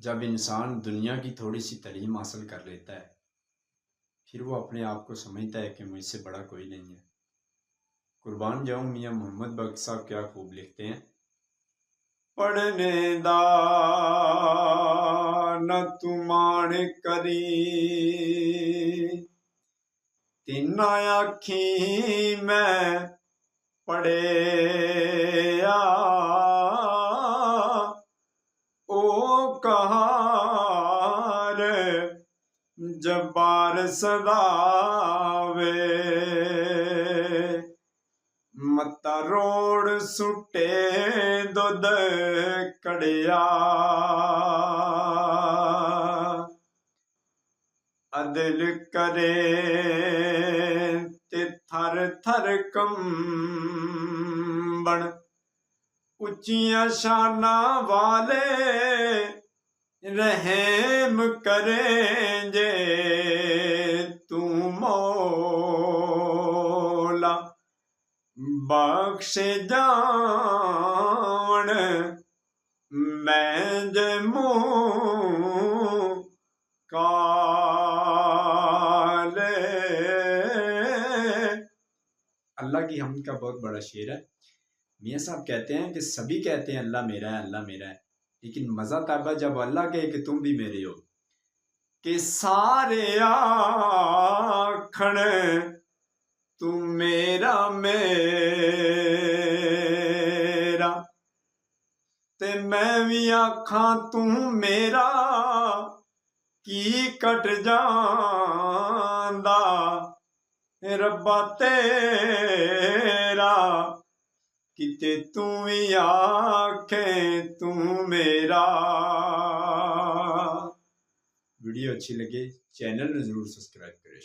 जब इंसान दुनिया की थोड़ी सी तालीम हासिल कर लेता है, फिर वो अपने आप को समझता है कि मुझसे बड़ा कोई नहीं है। कुर्बान जाऊं मियाँ मोहम्मद बख्श साहब क्या खूब लिखते हैं। पढ़ने दा न तुमान करी, तिना आखी मैं पढ़िया, ओ कहार जब्बार सदावे, मत्ता रोड़ सुटे दुध कड़िया, अदिल करे ते थर थर कंबण, उच्चियां शाना वाले रहम करेंगे तू मौला, बख्श जान मैं जे मुँह काले। अल्लाह की हमद का बहुत बड़ा शेर है। मियाँ साहब कहते हैं कि सभी कहते हैं अल्लाह मेरा है, अल्लाह मेरा है, लेकिन मज़ा तब है जब अल्लाह कहे कि तुम भी मेरे हो। कि सारे आखण तू मेरा मेरा, ते मैं भी आखां तू मेरा, की कट जांदा रब्बा तेरा, किते तू भी आखे तू मेरा। वीडियो अच्छी लगे चैनल में ज़रूर सब्सक्राइब करें।